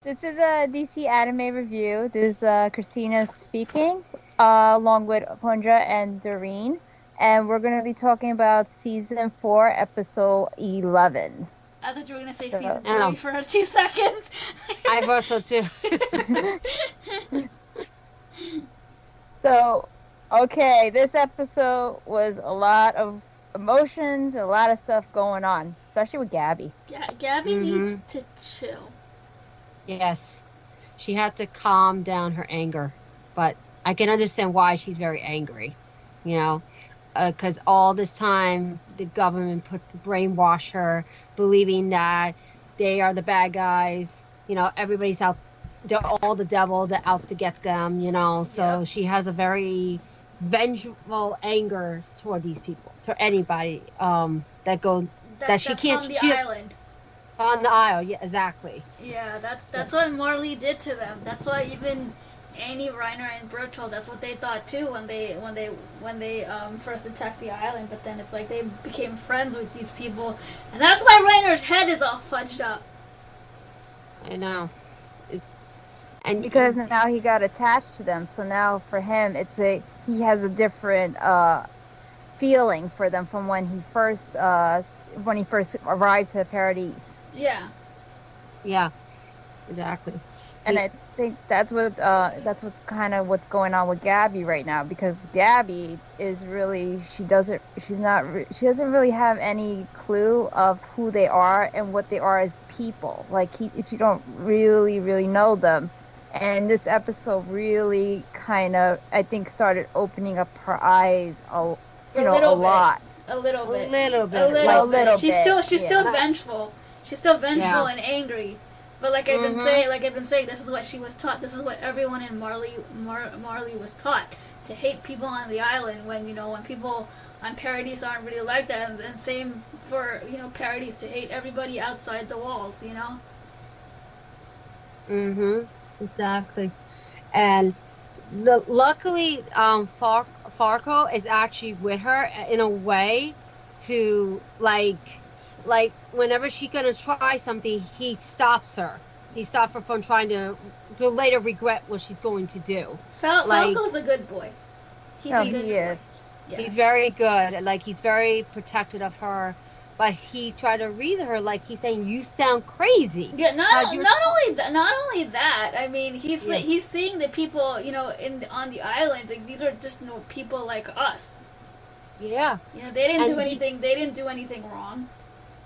This is a DC anime review. This is Christina speaking, along with Pondra and Doreen. And we're going to be talking about season 4, episode 11. I thought you were gonna say So, season 3 for 2 seconds. I thought so too. so, okay, this episode was a lot of emotions, a lot of stuff going on, especially with Gabi. Gabi needs to chill. Yes, she had to calm down her anger, but I can understand why she's very angry. You know, because all this time the government brainwash her, believing that they are the bad guys. You know, everybody's out. They're all the devil. They're out to get them. You know, so she has a very vengeful anger toward these people, to anybody that she can't. On the island. On the isle, yeah, exactly. Yeah, that's what Marley did to them. That's why even Annie, Reiner, and Bertold, that's what they thought too when they first attacked the island. But then it's like they became friends with these people, and that's why Reiner's head is all fudged up. I know. And because now he got attached to them, so now for him he has a different feeling for them from when he first arrived to Paradise. Yeah. Yeah. Exactly. And I think that's what kind of what's going on with Gabi right now, because Gabi is really she doesn't really have any clue of who they are and what they are as people. Like she don't really know them. And this episode really kind of, I think, started opening up her eyes a lot. A little bit. She's still vengeful. She's still vengeful and angry. But like I've been saying, this is what she was taught. This is what everyone in Marley was taught, to hate people on the island. When people on Paradise aren't really like that, and same for Paradise, to hate everybody outside the walls. Exactly. And luckily, Farco is actually with her in a way to like whenever she's gonna try something, he stops her. He stops her from trying to later regret what she's going to do. Falco's a good boy. He is. Yes. He's very good. Like, he's very protective of her. But he tried to reason her, like he's saying, "You sound crazy." Yeah, not only that. I mean, he's seeing the people, on the island. Like, these are just people like us. Yeah. They didn't do anything. They didn't do anything wrong.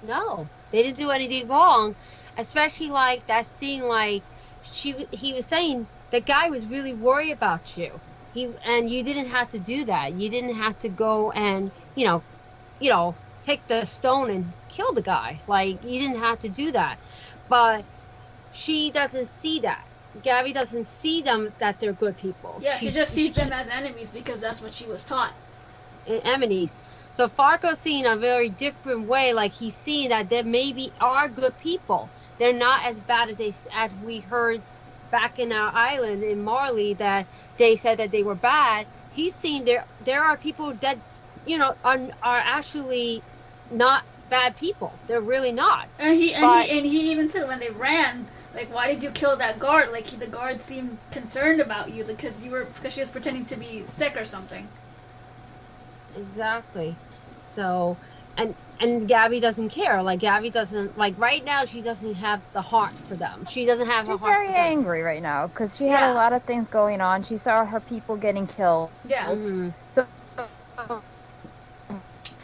No, they didn't do anything wrong. Especially like that scene, like he was saying, the guy was really worried about you. And you didn't have to do that. You didn't have to go and take the stone and kill the guy. Like, you didn't have to do that. But she doesn't see that. Gabi doesn't see them that they're good people. Yeah, she just sees them as enemies because that's what she was taught. Enemies. So Farco's seeing a very different way. Like, he's seeing that there maybe are good people. They're not as bad as we heard back in our island in Marley, that they said that they were bad. He's seeing there are people that are actually not bad people. They're really not. And he even said when they ran, like, why did you kill that guard? Like, the guard seemed concerned about you because she was pretending to be sick or something. Exactly. So, and Gabi doesn't care. Like, Gabi doesn't, like, right now she doesn't have the heart for them. She doesn't have a heart for them. She's very angry right now because she had a lot of things going on. She saw her people getting killed. Yeah. Mm-hmm. So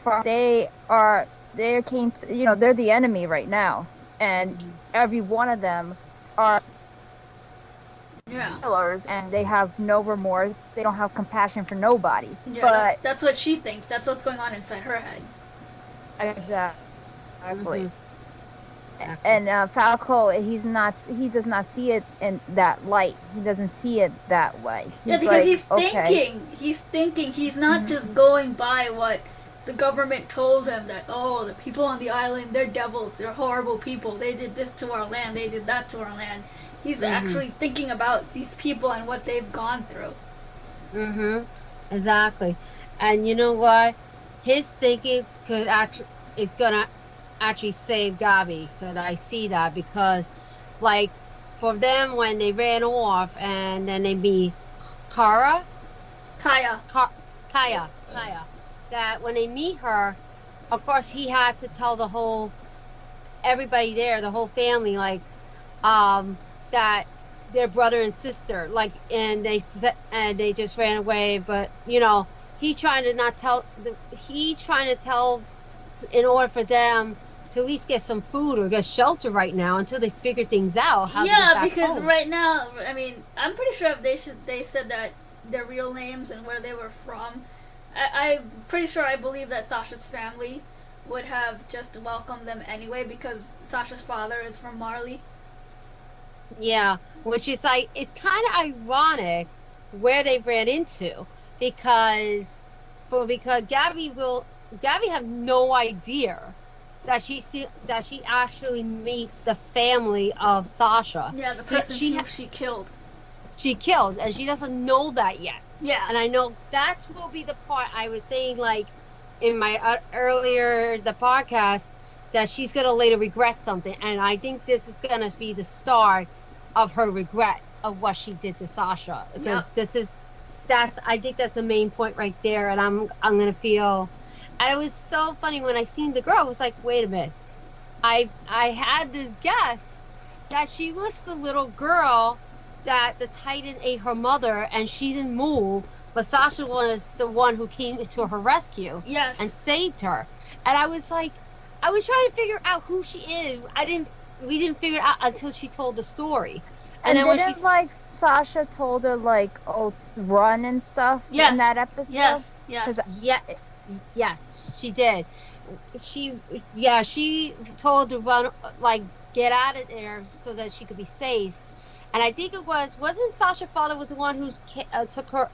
they're the enemy right now, and every one of them are killers, and they have no remorse. They don't have compassion for nobody. Yeah, but that's what she thinks. That's what's going on inside her head. Exactly. And Falco, he does not see it in that light. He doesn't see it that way. Because he's thinking. He's thinking. He's not just going by what the government told him, that, the people on the island, they're devils, they're horrible people, they did this to our land, they did that to our land. He's actually thinking about these people and what they've gone through. Exactly. And you know what? His thinking is gonna actually save Gabi. But I see that because, like, for them when they ran off, and then they meet Kara, Kaya. Kaya, that when they meet her, of course he had to tell everybody there, the whole family, like, that their brother and sister, like, and they just ran away. But he trying to tell in order for them to at least get some food or get shelter right now until they figure things out. How to get back because home. Right now, I mean, I'm pretty sure if they said that their real names and where they were from, I'm pretty sure I believe that Sasha's family would have just welcomed them anyway because Sasha's father is from Marley. Yeah, which is like, it's kind of ironic where they ran into because Gabi have no idea that she actually meet the family of Sasha. Yeah, the person she killed. She kills, and she doesn't know that yet. Yeah. And I know that will be the part I was saying, like, in my earlier the podcast, that she's gonna later regret something, and I think this is gonna be the start of her regret of what she did to Sasha, because I think that's the main point right there, and I'm gonna feel. And it was so funny when I seen the girl. I was like, wait a minute, I had this guess that she was the little girl that the Titan ate her mother and she didn't move, but Sasha was the one who came to her rescue. Yes. And saved her. And I was like, I was trying to figure out who she is. We didn't figure it out until she told the story. And then when Sasha told her, like, run and stuff in that episode? Yes. Yes, she did. She told to run, like, get out of there so that she could be safe. And I think wasn't Sasha's father was the one who took her,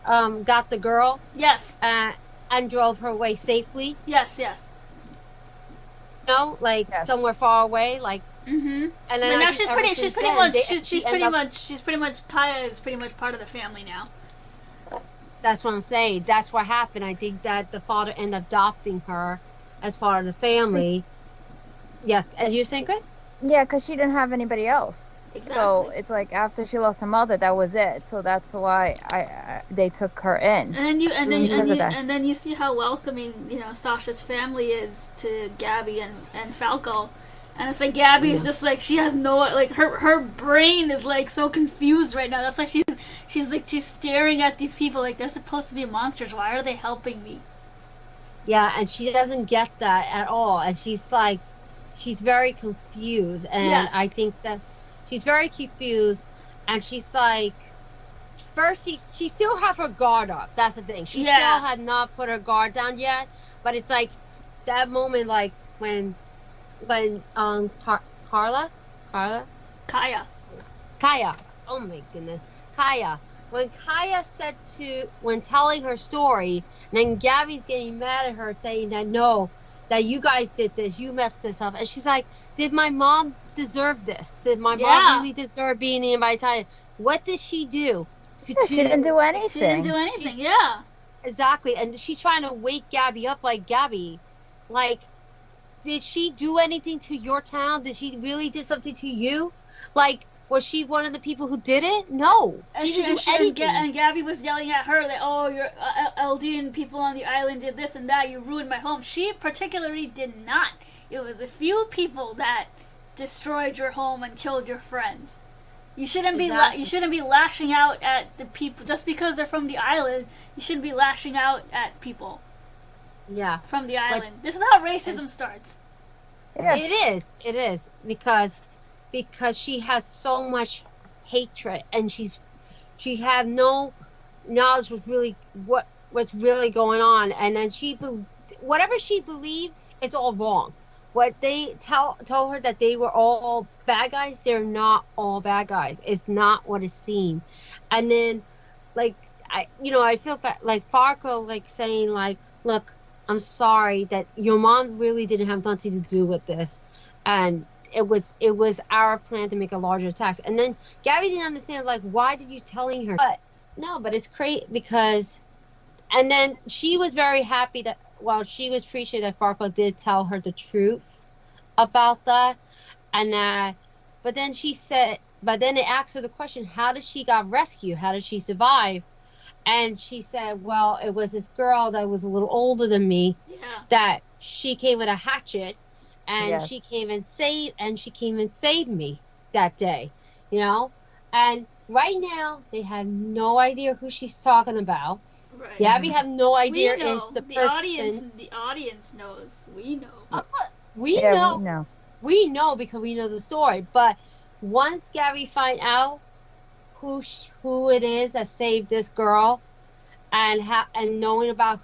got the girl? Yes. And drove her away safely? Yes. Somewhere far away, like. Mm-hmm. And then now she's pretty much Kaya is pretty much part of the family now. That's what I'm saying. That's what happened. I think that the father ended up adopting her as part of the family. Yeah, as you were saying, Chris? Yeah, because she didn't have anybody else. Exactly. So it's like after she lost her mother, that was it. So that's why they took her in. And then you see how welcoming Sasha's family is to Gabi and Falco, and it's like Gabi's just like, she has no, like, her brain is like so confused right now. That's why she's staring at these people like they're supposed to be monsters. Why are they helping me? Yeah, and she doesn't get that at all, and she's like, she's very confused, and yes. I think that. She's very confused, and she's like, first she still have her guard up. That's the thing. She still had not put her guard down yet, but it's like that moment, like when Kaya. Oh my goodness, Kaya. When Kaya said when telling her story, and then Gabi's getting mad at her, saying that no, that you guys did this, you messed this up, and she's like, did my mom deserve this? Did my mom really deserve being in by time? What did she do? She didn't do anything. She didn't do anything, yeah. Exactly. And she's trying to wake Gabi up, like, Gabi, like, did she do anything to your town? Did she really did something to you? Like, was she one of the people who did it? No. She didn't do anything. And Gabi was yelling at her that, oh, your LD and people on the island did this and that. You ruined my home. She particularly did not. It was a few people that destroyed your home and killed your friends. You shouldn't be lashing out at the people just because they're from the island. You shouldn't be lashing out at people. Yeah. From the island. This is how racism starts. Yeah. It is because she has so much hatred, and she had no knowledge of really what's really going on, and then whatever she believed, it's all wrong. What they told her that they were all bad guys, they're not all bad guys. It's not what it seemed. And then, like, I feel like Farco, like, saying, like, look, I'm sorry that your mom really didn't have nothing to do with this, and it was our plan to make a larger attack. And then Gabi didn't understand, like, why did you telling her? But it's crazy because, and then she was very happy that. Well, she was appreciative that Farco did tell her the truth about that, and but then she said but then they asked her the question, how did she got rescued? How did she survive? And she said, well, it was this girl that was a little older than me that she came with a hatchet and she came and saved me that day, you know? And right now they have no idea who she's talking about. Right. Gabby have no idea is the person. The audience knows. We know. We know. We know because we know the story. But once Gabby find out who it is that saved this girl, and knowing about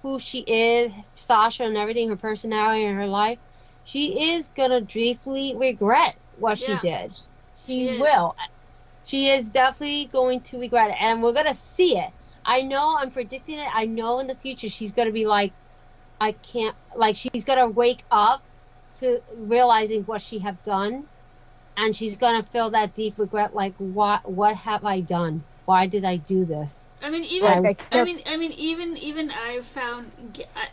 who she is, Sasha, and everything, her personality and her life, she is gonna deeply regret what she did. She will. She is definitely going to regret it, and we're gonna see it. I know. I'm predicting it. I know in the future she's gonna be like, she's gonna wake up to realizing what she have done, and she's gonna feel that deep regret, like, what have I done? Why did I do this? I mean, even I found,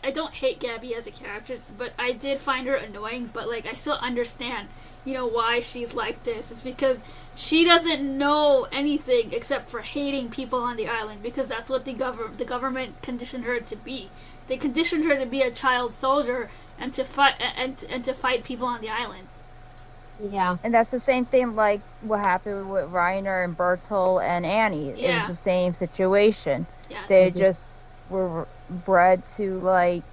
I don't hate Gabby as a character, but I did find her annoying. But like, I still understand, why she's like this. It's because she doesn't know anything except for hating people on the island, because that's what the government conditioned her to be. They conditioned her to be a child soldier and to fight and to fight people on the island. Yeah. And that's the same thing like what happened with Reiner and Bertel and Annie. Yeah. It was the same situation. Yes. They just were bred to like,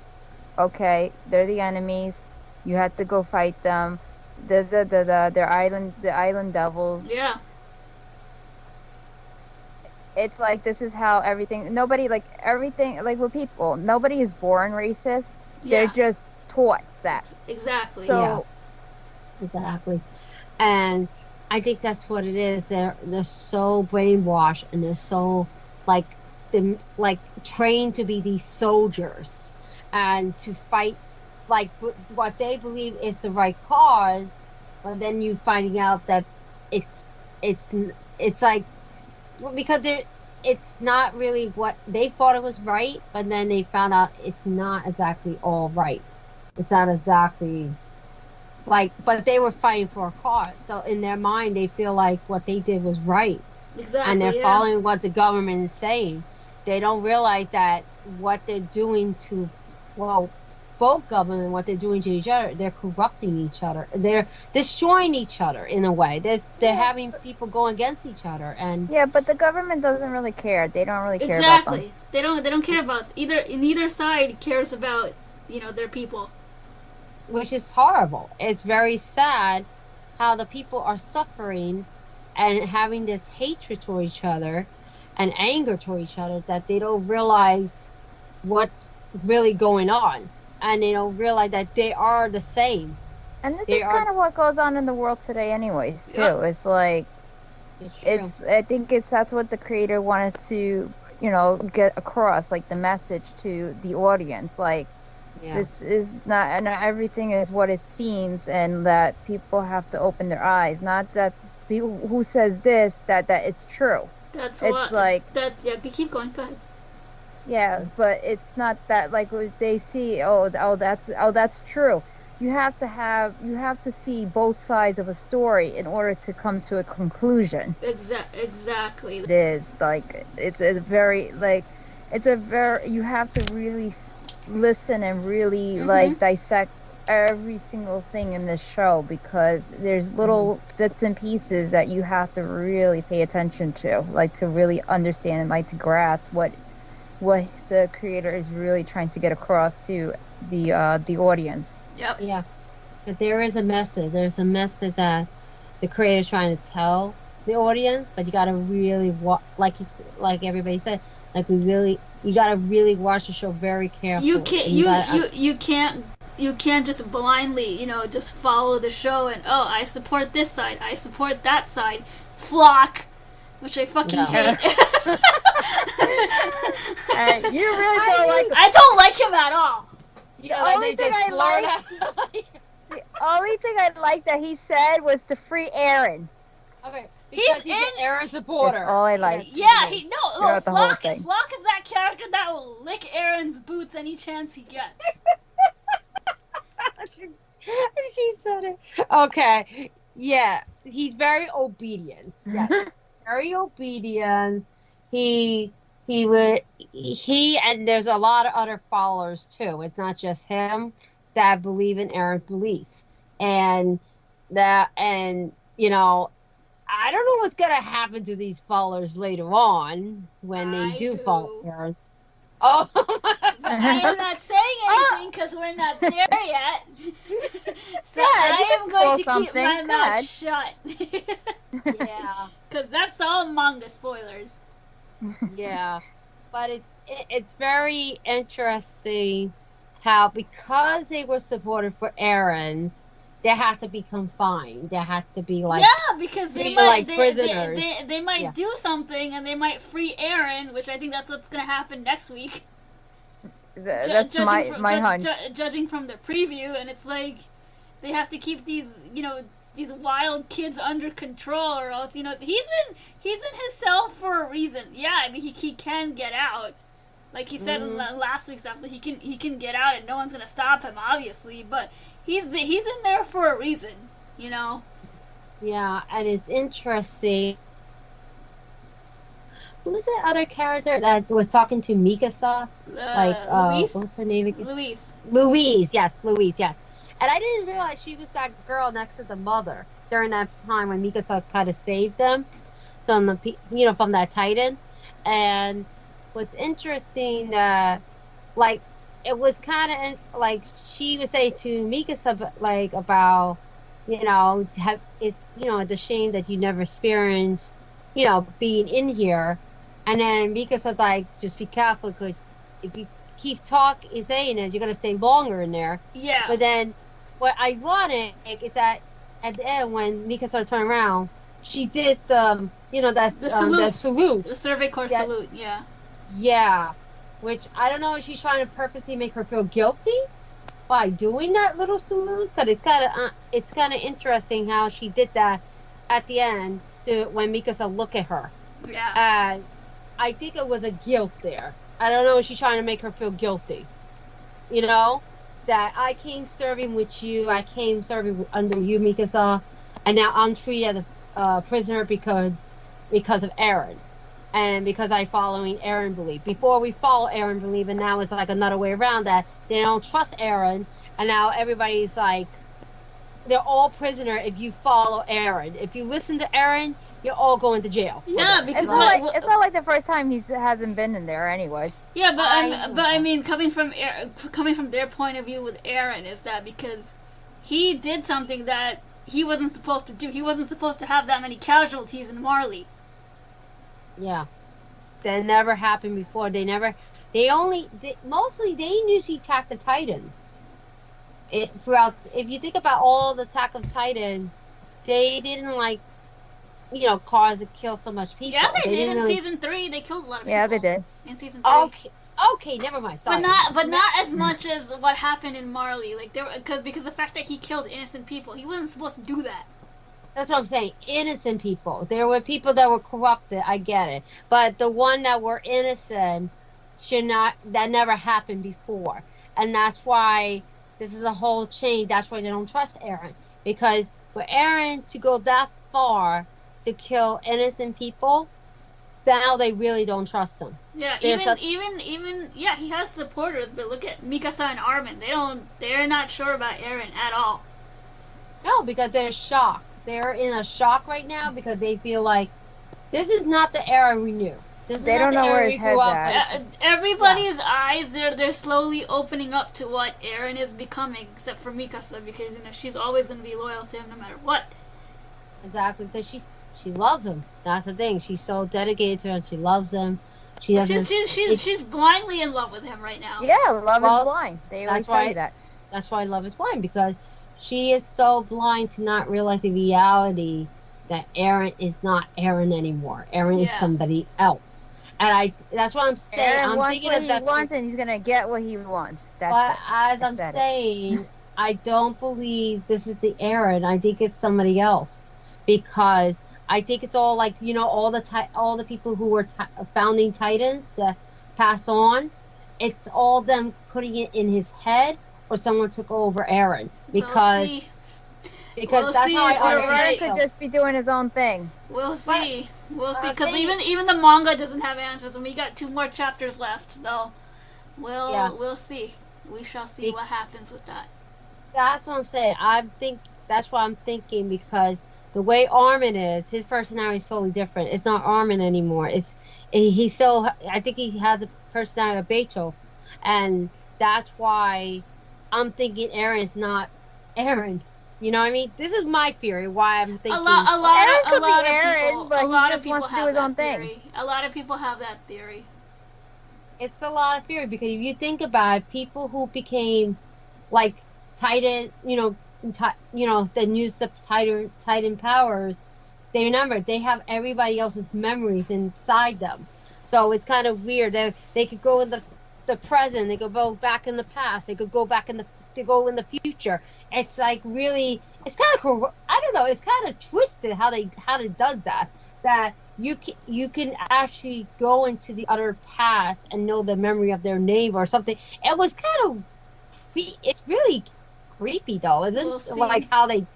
okay, they're the enemies. You have to go fight them. The island devils. Yeah. It's like this is how everything with people, nobody is born racist. Yeah. They're just taught that. Exactly. So yeah. Exactly. And I think that's what it is. They're so brainwashed, and they're so trained to be these soldiers and to fight like what they believe is the right cause, but then you finding out that it's like, because it's not really what they thought it was right, but then they found out it's not exactly all right. It's not exactly but they were fighting for a cause. So in their mind, they feel like what they did was right. Exactly. And they're following what the government is saying. They don't realize that what they're doing to, both government, what they're doing to each other, they're corrupting each other. They're destroying each other in a way. They're having people go against each other. And yeah, but the government doesn't really care. They don't really care about them. They don't care about neither side cares about, their people. Which is horrible. It's very sad how the people are suffering and having this hatred toward each other and anger toward each other, that they don't realize what's really going on, and they don't realize that they are the same. And this is kind of what goes on in the world today anyways, too. Yep. It's like, I think that's what the creator wanted to, get across, like the message to the audience, like, yeah. This is not everything is what it seems, and that people have to open their eyes. Not that people who says this that it's true. That's keep going. Go ahead. Yeah, but it's not that like they see. That's true. You have to see both sides of a story in order to come to a conclusion. Exactly. It is like you have to really listen and really dissect every single thing in this show, because there's little bits and pieces that you have to really pay attention to, like to really understand and like to grasp what the creator is really trying to get across to the audience. Yep. Yeah. But there is a message. There's a message that the creator is trying to tell the audience, but you gotta really like everybody said, you gotta really watch the show very carefully. You can't just blindly, just follow the show and I support this side, I support that side. Flock, which I fucking hate. You really don't like him. I don't like him at all. The only thing I liked that he said was to free Aaron. Okay. Because he's an Aaron supporter. That's all I like. Yeah, Flock is that character that will lick Aaron's boots any chance he gets. She said it. Okay. Yeah. he's very obedient. Yes, very obedient. He he and there's a lot of other followers too. It's not just him that believe in Aaron's belief, and you know, I don't know what's gonna happen to these followers later on when they do follow Aaron's. Oh, I am not saying anything because we're not there yet. So yeah, I am going to keep my mouth ahead. shut. yeah, Because that's all manga spoilers. yeah, but it's very interesting how because they were supported for Aaron's, they had to be confined. They had to be like because they be might like prisoners. They might do something and they might free Aaron, which I think that's what's gonna happen next week. That's my hunch. Judging from the preview, and it's like they have to keep these these wild kids under control, or else he's in his cell for a reason. Yeah, I mean he can get out, like he said in last week's episode. He can get out, and no one's gonna stop him, obviously. But he's in there for a reason, Yeah, and it's interesting. Who's the other character that was talking to Mikasa? Louise? What's her name again? Louise. Louise, yes. And I didn't realize she was that girl next to the mother during that time when Mikasa kind of saved them from from that Titan. And what's interesting, it was kind of like she would say to Mikasa, like about, it's the shame that you never experienced, being in here. And then Mikasa's like, just be careful because if you keep saying it, you're gonna stay longer in there. Yeah. But then, what ironic is that at the end when Mikasa turned around, she did the salute, the Survey Corps salute. Yeah. Yeah, which I don't know if she's trying to purposely make her feel guilty by doing that little salute, but it's kind of interesting how she did that at the end when Mikasa looked at her. Yeah. I think it was a guilt there. I don't know if she's trying to make her feel guilty. That I came serving with you, I came serving under you, Mikasa, and now I'm treated as a prisoner because of Aaron. And because I following Aaron belief. Before we follow Aaron belief, and now it's like another way around that they don't trust Aaron, and now everybody's like, they're all prisoner if you follow Aaron. If you listen to Aaron, you're all going to jail. Yeah, because it's not like the first time he hasn't been in there, anyways. Yeah, but I mean, coming from their point of view with Aaron is that because he did something that he wasn't supposed to do. He wasn't supposed to have that many casualties in Marley. Yeah, that never happened before. Mostly they knew she attacked the Titans. If you think about all the Attack of Titans, they didn't cause to kill so much people. Yeah, they did in season 3. They killed a lot of people. Yeah, they did in season 3. Okay, never mind. Sorry. But not as much as what happened in Marley. Like because the fact that he killed innocent people, he wasn't supposed to do that. That's what I'm saying. Innocent people. There were people that were corrupted. I get it. But the one that were innocent that never happened before. And that's why this is a whole chain. That's why they don't trust Aaron. Because for Aaron to go that far to kill innocent people, now they really don't trust him. Yeah, even he has supporters, but look at Mikasa and Armin. They're not sure about Aaron at all. No, because they're shocked. They're in a shock right now because they feel like this is not the era we knew. They don't know where his head's at. Everybody's eyes, they're slowly opening up to what Aaron is becoming, except for Mikasa, because she's always going to be loyal to him no matter what. Exactly, because she loves him. That's the thing. She's so dedicated to him. She loves him. She's blindly in love with him right now. Yeah, love is blind. They always tell you that. That's why love is blind, because she is so blind to not realize the reality that Aaron is not Aaron anymore. Aaron is somebody else. And that's what I'm saying. Aaron wants what he wants, and he's going to get what he wants. But as I'm saying, I don't believe this is the Aaron. I think it's somebody else. Because I think it's all like, all the people who were founding Titans that pass on, it's all them putting it in his head, or someone took over Aaron. Because Because we'll that's see how if I you're understand right. He could just be doing his own thing. We'll see. We'll see. I'll Because tell you- even the manga doesn't have answers, and we got 2 more chapters left. So we'll see. We shall see what happens with that. That's what I'm saying. That's what I'm thinking, because the way Armin is, his personality is totally different. It's not Armin anymore. He's so, I think he has the personality of Beethoven, and that's why I'm thinking Aaron's not Aaron. You know what I mean? This is my theory. Why I'm thinking A lot of people, but a lot he of just people wants to do have his own that thing. theory. A lot of people have that theory. It's a lot of theory, because if you think about it, people who became like Titan, the new Titan powers, they remember they have everybody else's memories inside them. So it's kind of weird. They could go in the present, they could go back in the past, they could go back in the future. It's like really, it's kind of, I don't know, it's kind of twisted how it does that. That you can actually go into the other past and know the memory of their neighbor or something. It was kind of, it's really creepy though, isn't We'll it? see. Like how they.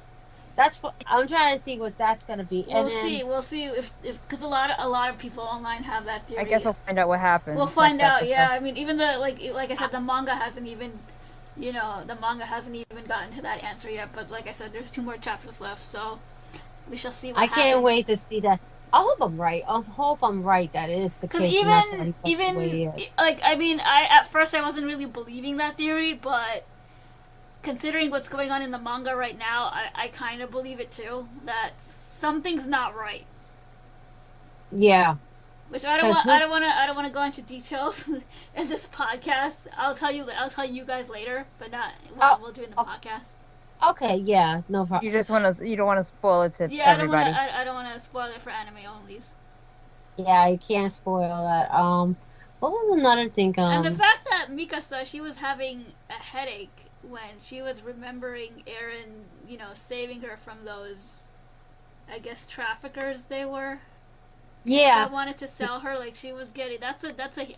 That's what I'm trying to see what that's gonna be. We'll see if because a lot of people online have that theory. I guess we'll find out what happens. We'll find out. Yeah, I mean, even like I said, the manga hasn't even, gotten to that answer yet. But like I said, there's 2 more chapters left, so we shall see what happens. I can't wait to see that. I hope I'm right. I hope I'm right that it is the case. Because even like, I mean, at first I wasn't really believing that theory, but considering what's going on in the manga right now, I kind of believe it too. That something's not right. Yeah. Which I don't want to go into details in this podcast. I'll tell you guys later, but not we'll do it in the podcast. Okay, yeah, no problem. You don't want to spoil it to everybody. I don't want to spoil it for anime onlys. Yeah, you can't spoil that. What was another thing? And the fact that Mikasa, she was having a headache when she was remembering Eren, saving her from those, I guess, traffickers they were. Yeah. That wanted to sell her, like she was getting. That's a.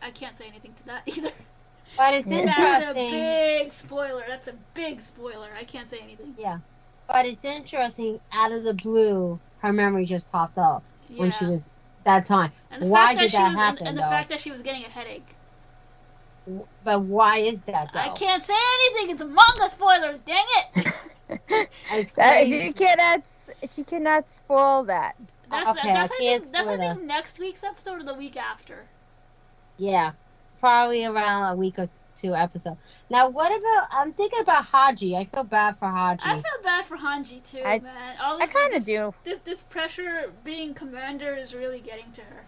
I can't say anything to that either. But it's interesting. That's a big spoiler. I can't say anything. Yeah. But it's interesting, out of the blue, her memory just popped up when she was that time. And why did that happen? And the fact that she was getting a headache. But why is that, though? I can't say anything. It's manga spoilers. Dang it! It's crazy. She cannot spoil that. That's I think next week's episode or the week after. Yeah, probably around a week or 2 episode. Now, what about? I'm thinking about Haji. I feel bad for Haji. I feel bad for Hanji too, man. I kind of do. This pressure being commander is really getting to her.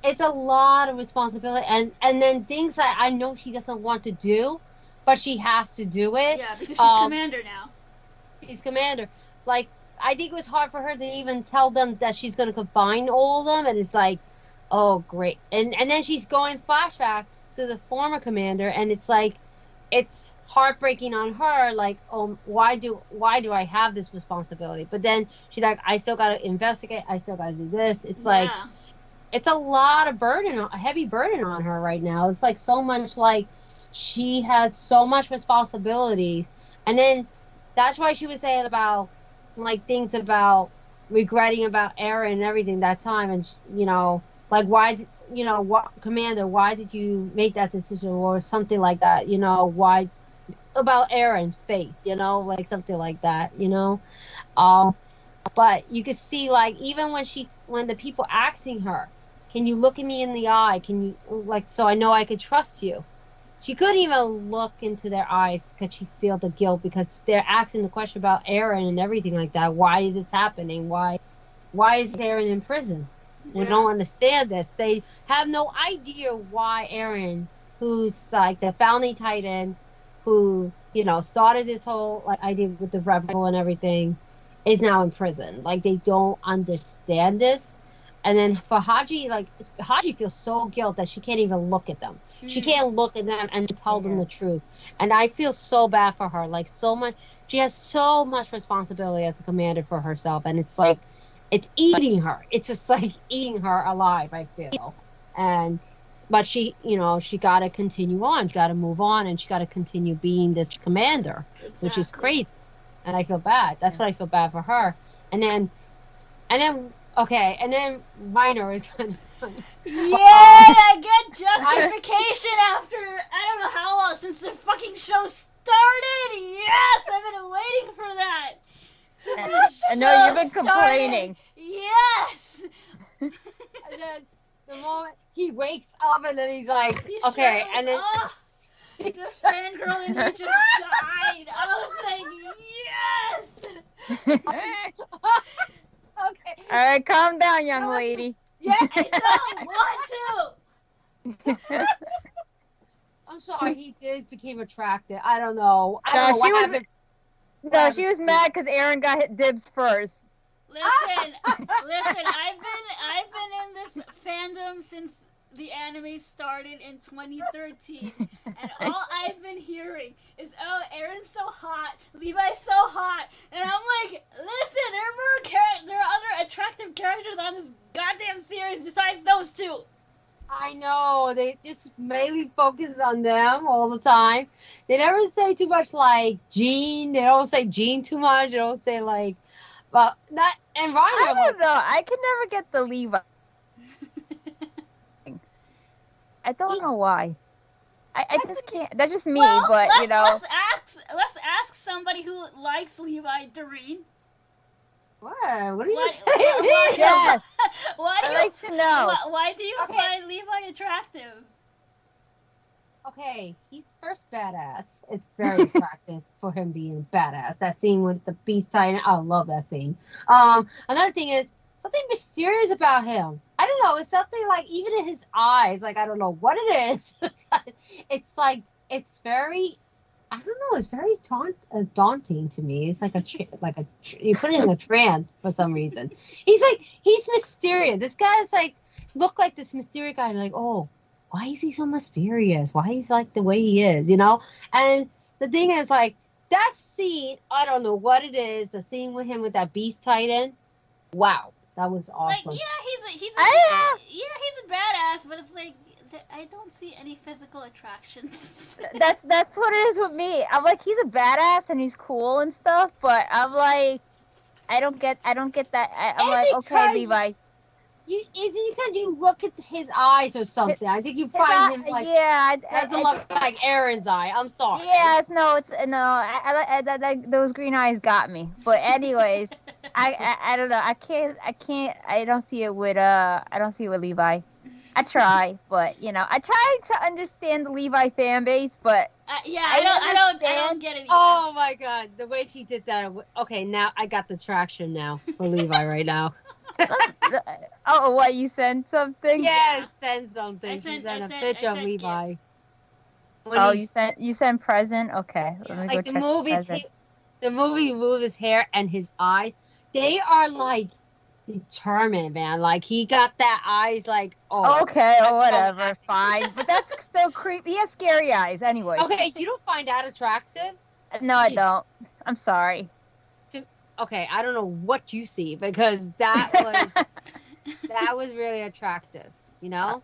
It's a lot of responsibility, and then things that I know she doesn't want to do, but she has to do it. Yeah, because she's commander now. She's commander. Like, I think it was hard for her to even tell them that she's going to combine all of them, and it's like, oh, great. And then she's going flashback to the former commander, and it's like, it's heartbreaking on her, like, oh, why do I have this responsibility? But then she's like, I still got to investigate, I still got to do this. It's like, it's a lot of a heavy burden on her right now. It's like so much, like, she has so much responsibility. And then that's why she was saying about, like, things about regretting about Eren and everything that time. And, like, why, Commander, why did you make that decision? Or something like that, why, about Eren's faith, like something like that, But you could see, like, even when the people asking her, can you look at me in the eye? Can you, like, so I know I could trust you? She couldn't even look into their eyes because she felt the guilt, because they're asking the question about Eren and everything like that. Why is this happening? Why is Eren in prison? We don't understand this. They have no idea why Eren, who's like the founding Titan, who, started this whole like idea with the rebel and everything, is now in prison. Like, they don't understand this. And then for Haji, like, Haji feels so guilt that she can't even look at them. She can't look at them and tell them the truth. And I feel so bad for her. Like, so much. She has so much responsibility as a commander for herself. And it's like, it's eating her. It's just like eating her alive, I feel. But she, she got to continue on. She got to move on. And she got to continue being this commander, which is crazy. and I feel bad. That's what I feel bad for her. Okay, and then Reiner is kind of funny. Yeah, I get justification after I don't know how long since the fucking show started. Yes, I've been waiting for that. I know you've been complaining. Yes. And then the moment he wakes up, and then he's like, okay, and then the fangirl in me just died. I was like, yes. Okay. All right, calm down, young lady. Yeah, I don't want to. I'm sorry, he became attractive. I don't know. I don't know what happened. No, she was mad because Aaron got hit dibs first. Listen. I've been in this fandom since the anime started in 2013, and all I've been hearing is, "Oh, Aaron's so hot, Levi's so hot," and I'm like, "Listen, there are other attractive characters on this goddamn series besides those two." I know, they just mainly focus on them all the time. They never say too much like Jean. They don't say Jean too much. They don't say like, well, not and Reiner. I don't know. I can never get the Levi. I don't know why. I just can't. That's just me, but you know. Let's ask somebody who likes Levi, Doreen. What? What are you saying? Yes. I'd like to know. Why do you find Levi attractive? Okay, he's first badass. It's very attractive for him being badass. That scene with the Beast Titan, I love that scene. Another thing is something mysterious about him. I don't know. It's something like even in his eyes. Like I don't know what it is. It's like it's very. I don't know. It's very daunting to me. It's like you put it in a trance for some reason. He's mysterious. This guy's like look like this mysterious guy. Like, oh, why is he so mysterious? Why he's like the way he is, you know? And the thing is, like that scene. I don't know what it is. The scene with him with that Beast Titan. Wow, that was awesome. Like, he's a badass, but it's like. I don't see any physical attractions. That's what it is with me. I'm like he's a badass and he's cool and stuff, but I'm like I don't get that. I'm like okay, Levi. Is it because you look at his eyes or something? I think you find him like doesn't look like Aaron's eye. I'm sorry. Yeah, I those green eyes got me. But anyways, I don't know. I don't see it with Levi. I try, but you know, I try to understand the Levi fan base, but I don't get it either. Oh my god, the way she did that. Okay, now I got the traction now for Levi right now. Oh, what, you sent something? Yes, send something. She sent a picture of Levi. You sent present? Okay. Yeah. Like the movie he moved his hair and his eyes. They are like determined, man. Like he got that eyes like okay, or whatever, fine. But that's still creepy. He has scary eyes anyway. Okay, you don't find that attractive? No, I don't. I'm sorry. Okay, I don't know what you see because that was really attractive, you know?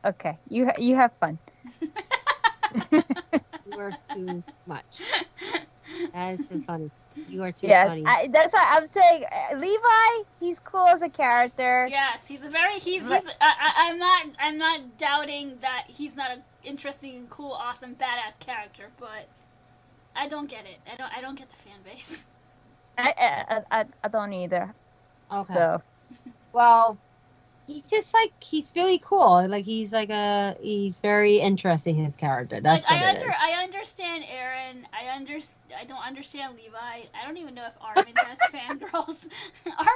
Okay. You have fun. You are too much. That is so funny. You are too funny. That's why I'm saying Levi. He's cool as a character. Yes, I'm not doubting that he's not an interesting, cool, awesome, badass character, but I don't get it. I don't get the fan base. I don't either. Okay. So. Well, he's really cool. Like he's very interesting, his character. That's what it is. I understand Aaron. I don't understand Levi. I don't even know if Armin has fangirls.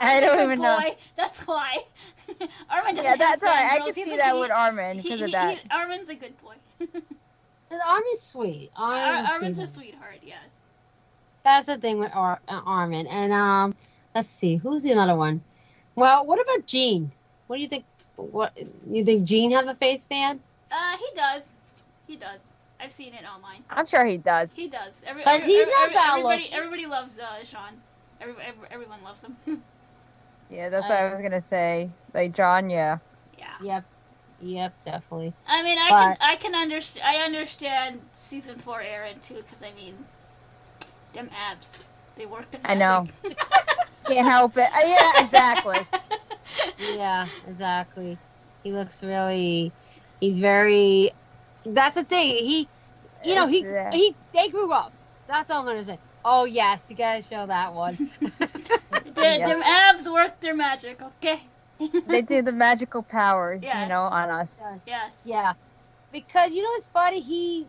Armin's a good boy. That's why. Armin doesn't have that's why I can He's see that with Armin because of that. Armin's a good boy. Armin's sweet. Armin's a sweetheart. Yes. That's the thing with Armin. And let's see, who's the other one? Well, what about Jean? What do you think? What you think? Jean have a face fan? He does. He does. I've seen it online. I'm sure he does. He does. Everybody loves Sean. Everyone loves him. Yeah, that's what I was gonna say. Like John, yeah. Yeah. Yep, definitely. I mean, I understand season 4 Aaron too, because I mean, Them abs. They work the magic. I know. Can't help it. Yeah, exactly. Yeah, exactly. He looks really. He's very. That's the thing. They grew up. That's all I'm gonna say. Oh yes, you gotta show that one. Them abs work their magic. Okay. They do the magical powers, Yes. on us. Yes. Yeah, because it's funny. He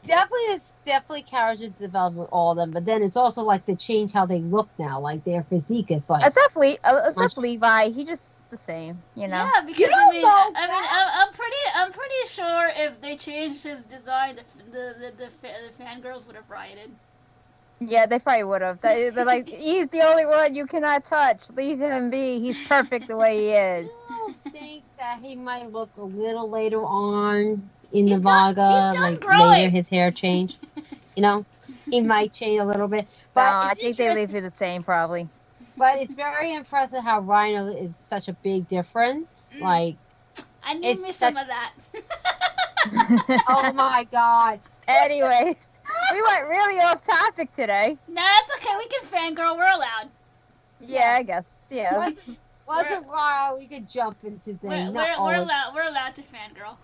definitely character development with all of them, but then it's also like they change how they look now. Like their physique is like. Except Levi, he just the same, Yeah, because You don't know I'm pretty sure if they changed his design, the fangirls would have rioted. Yeah, they probably would have. They're like, he's the only one you cannot touch. Leave him be. He's perfect the way he is. I think that he might look a little later on in He's the done Vaga, like growing. later his hair change. He might change a little bit. But No, I think they leave it the same probably. But it's very impressive how Rhino is such a big difference. Like, I need me some of that. oh my god. Anyways, we went really off topic today. No, it's okay. We can fangirl. We're allowed. Yeah, I guess. Yeah. Once in a while, we could jump into things. We're allowed to fangirl.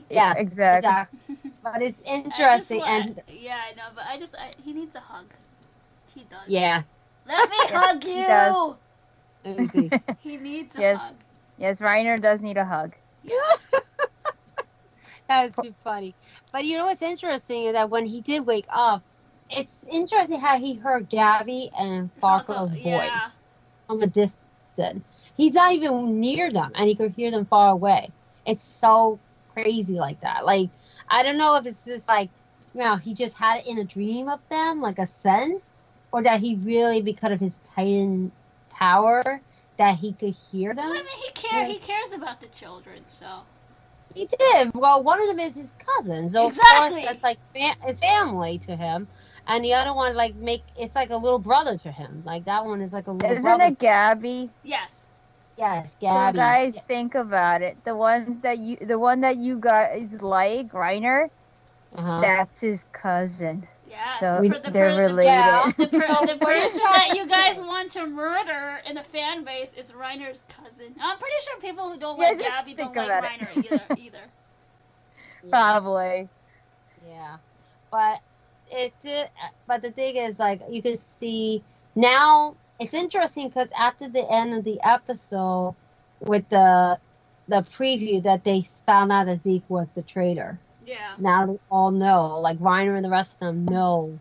Yes, exactly. But it's interesting yeah, I know, but he needs a hug. He does. Yeah. Let me hug you. He does. Let me see. He needs a hug. Yes, Reiner does need a hug. That's too funny. But what's interesting is that when he did wake up, it's interesting how he heard Gabi and Farco's voice from a distance. He's not even near them, and he could hear them far away. It's so crazy like that. Like, I don't know if it's just like, he just had it in a dream of them, like a sense, or that he really, because of his Titan power, that he could hear them. I mean, he cares about the children, so. He did. Well, one of them is his cousin, so exactly. Of course that's like it's family to him, and the other one it's like a little brother to him. Like that one is like a little brother. Isn't it Gabi? Yes. Yes, Gabi. So guys, think about it. The one that you guys like, Reiner, that's his cousin. Yeah, so they're related. The person that you guys want to murder in the fan base is Reiner's cousin. I'm pretty sure people who don't like Gabi don't like Reiner either. Probably. Yeah, but but the thing is, like, you can see now. It's interesting because after the end of the episode, with the preview, that they found out that Zeke was the traitor. Yeah. Now they all know, like Reiner and the rest of them know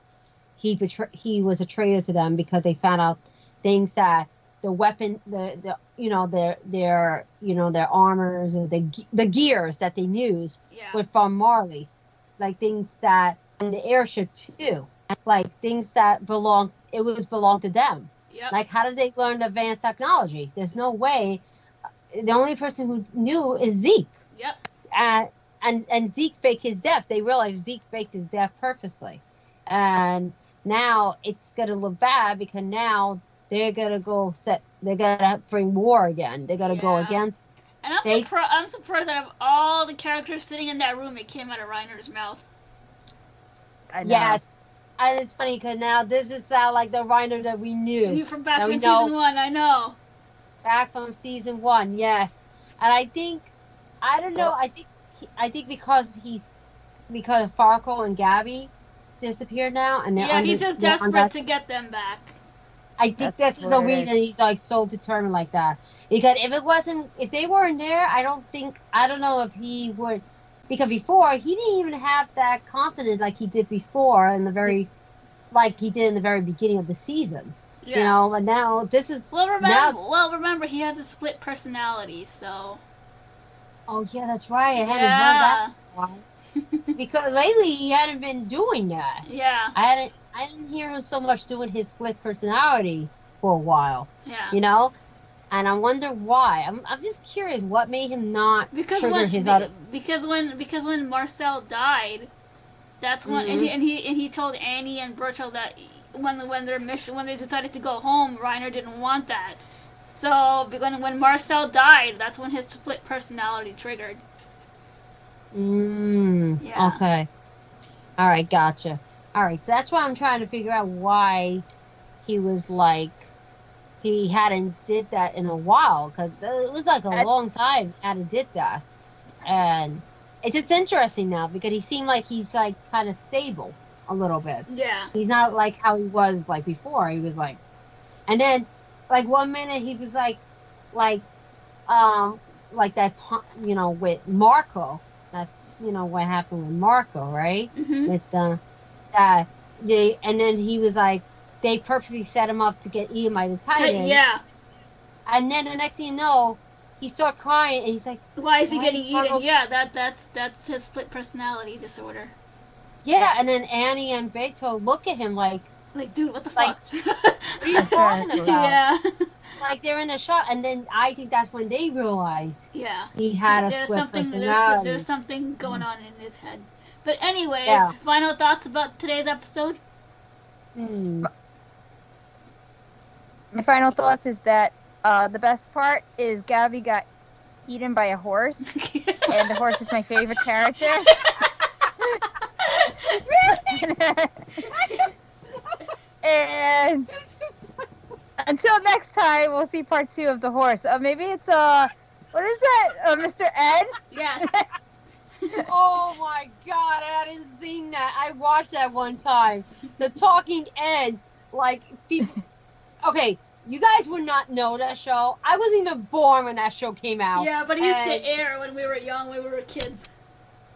he was a traitor to them because they found out things that the weapon, their armors, or the gears that they used were from Marley, like things that in the airship too, like things that belonged to them. Yep. Like, how did they learn the advanced technology? There's no way. The only person who knew is Zeke. Yep. And Zeke faked his death. They realized Zeke faked his death purposely. And now it's going to look bad because now they're going to bring war again. They're going to go against. And I'm surprised that of all the characters sitting in that room, it came out of Reiner's mouth. I know. Yes. And it's funny because now this is like the Reiner that we knew. From back from season 1, I know. Back from season 1, yes. And I think because Farco and Gabi disappeared now, and he's just desperate to get them back. I think this is the reason he's like so determined like that. Because if they weren't there, I don't know if he would. Because before he didn't even have that confidence like he did before like he did in the very beginning of the season. Yeah. And now this is remember he has a split personality, so. Oh yeah, that's right. I haven't heard that. Because lately he hadn't been doing that. Yeah. I didn't hear him so much doing his split personality for a while. Yeah. And I wonder why. I'm just curious what made him not trigger his other. Because when Marcel died, that's when and he told Annie and Bertel that when they decided to go home, Reiner didn't want that. So when Marcel died, that's when his split personality triggered. Yeah. Okay. All right, gotcha. All right, so that's why I'm trying to figure out why he was like he hadn't did that in a while, because it was like a long time he hadn't did that, and it's just interesting now because he seemed like he's like kind of stable a little bit. Yeah. He's not like how he was like before. He was like, and then like one minute he was like that, with Marco. That's what happened with Marco, right? Mm-hmm. With that and then he was like they purposely set him up to get eaten by the Titan. Yeah. And then the next thing you know, he started crying and he's like, why is he getting eaten? Yeah, that's his split personality disorder. Yeah, and then Annie and Beto look at him like, dude, what the fuck? What are you talking about? Yeah. Like they're in a shot, and then I think that's when they realized he had a split personality. There's something going on in his head. But anyways, final thoughts about today's episode? My final thoughts is that the best part is Gabi got eaten by a horse, and the horse is my favorite character. And until next time, we'll see part 2 of the horse. Maybe it's what is that? Mr. Ed? Yes. Oh my god, I hadn't seen that. I watched that one time. The Talking Ed, like people. Okay, you guys would not know that show. I wasn't even born when that show came out. Yeah, but it used to air when we were young, when we were kids.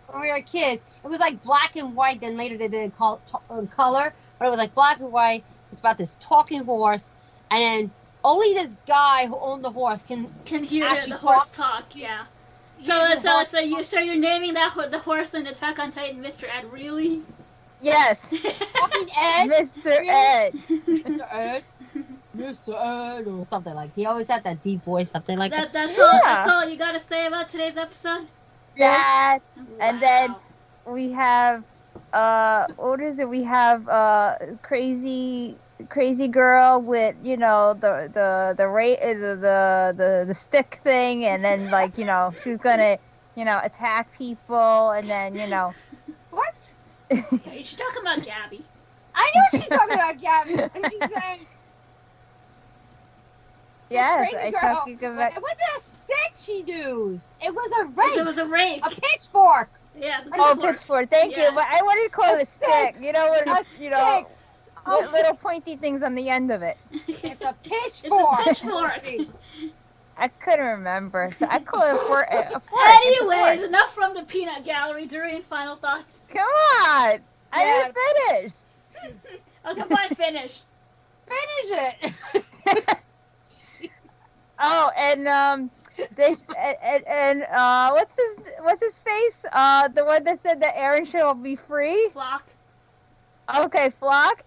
When we were kids, it was like black and white. Then later they did color, but it was like black and white. It's about this talking horse, and then only this guy who owned the horse can hear the horse talk. Yeah. So you're naming the horse in Attack on Titan, Mr. Ed? Really? Yes. Talking Ed. Mr. Ed. Mr. Ed. Mr. Ed, or something like. He always had that deep voice, something like that. That's all you gotta say about today's episode. That, wow. And then we have what is it? We have crazy girl with the stick thing, and then she's gonna attack people, and then what? She's talking about Gabi. I know she's talking about Gabi. And she's saying, yes, I'm talking about. What the stick she used? It was a rake. It was a rake. A pitchfork. Yeah, it's a pitchfork. Thank you. But I wanted to call it a stick. With little pointy things on the end of it. It's a pitchfork. It's a pitchfork. I couldn't remember, so I call it a fork. Anyways, enough from the peanut gallery. Doreen, final thoughts. Come on, I didn't finish. Okay, fine, finish. Finish it. Oh, and what's his face? The one that said that Aaron will be free. Flock. Okay, Flock.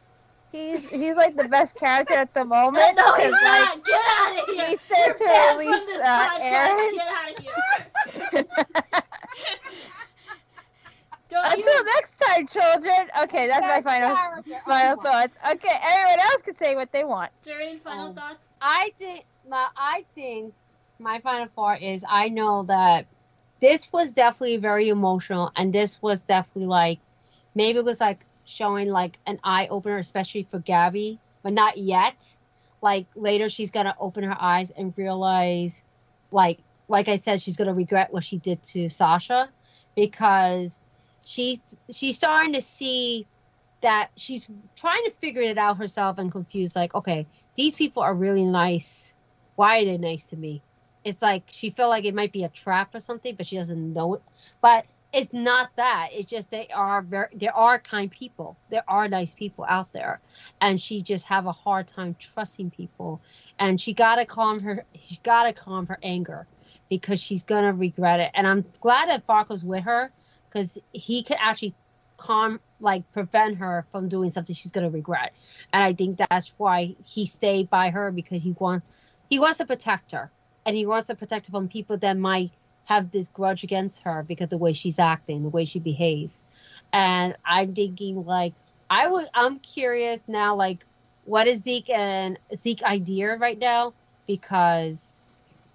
He's like the best character at the moment. No, he's not. Get out of here. He said to release Aaron. Get out of here. Until next time, children. Okay, that's my final thoughts. Okay, everyone else can say what they want. Doreen, final thoughts. I think my final thought is I know that this was definitely very emotional, and this was definitely like maybe it was like showing like an eye opener, especially for Gabi, but not yet. Like later, she's gonna open her eyes and realize, like I said, she's gonna regret what she did to Sasha, because she's starting to see that she's trying to figure it out herself and confused. Like, okay, these people are really nice. Why are they nice to me? It's like she felt like it might be a trap or something, but she doesn't know it. But it's not that. It's just there are kind people. There are nice people out there, and she just have a hard time trusting people. And she gotta calm her anger, because she's gonna regret it. And I'm glad that Farco's with her, because he could actually prevent her from doing something she's gonna regret. And I think that's why he stayed by her, because he wants to protect her, and he wants to protect her from people that might have this grudge against her because of the way she's acting, the way she behaves. And I'm thinking, like, I'm curious now, like, what is Zeke idea right now? Because,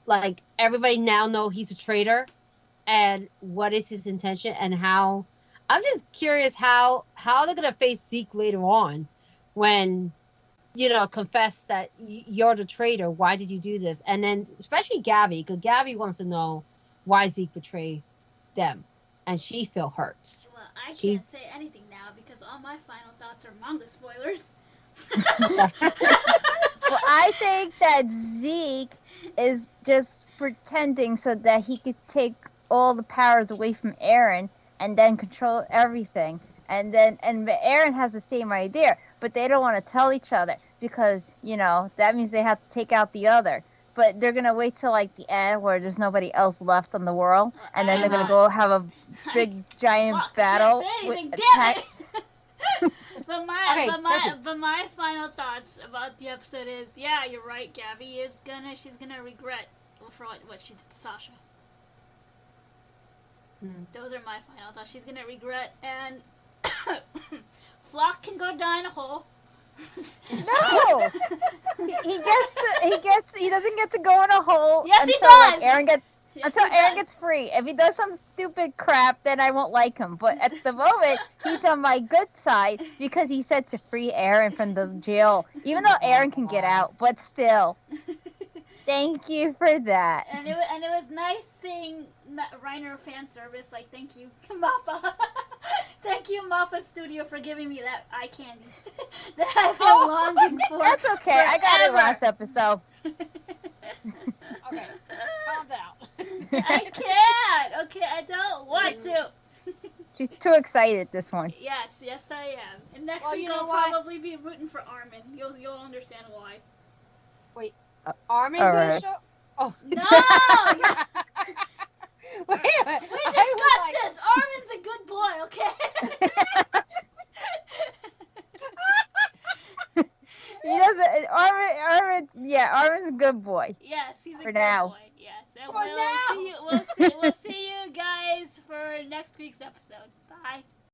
like, everybody now know he's a traitor, and what is his intention, and how I'm just curious how they're gonna face Zeke later on, when confess that you're the traitor. Why did you do this? And then especially Gabi, because Gabi wants to know why Zeke betrayed them, and she feels hurts. Well, I can't say anything now because all my final thoughts are manga spoilers. Well, I think that Zeke is just pretending so that he could take all the powers away from Eren and then control everything. And Eren has the same idea, but they don't want to tell each other because, that means they have to take out the other. But they're going to wait till like the end where there's nobody else left on the world, and then they're going to go have a big giant battle. Damn it! But my final thoughts about the episode is, yeah, you're right. Gabi she's gonna regret for what she did to Sasha. Those are my final thoughts. She's gonna regret, and Flock can go die in a hole. No, he doesn't get to go in a hole. Yes, until, he does. Until Eren gets free. If he does some stupid crap, then I won't like him. But at the moment, he's on my good side because he said to free Eren from the jail. Even though Eren can get out, but still. Thank you for that. And it was nice seeing Reiner fan service. Like, thank you, Mappa. Thank you, Mappa Studio, for giving me that eye candy that I've been longing for. That's okay. Forever. I got it last episode. Okay, calm down. I can't. Okay, I don't want to. She's too excited this one. Yes, I am. And next week I'll probably be rooting for Armin. You'll understand why. Wait, Armin's gonna show? Oh no! Wait a minute. We discussed this. Armin's a good boy, okay? He doesn't. Armin's a good boy. Yes, he's a good now. boy. Yes, and we'll see you guys for next week's episode. Bye.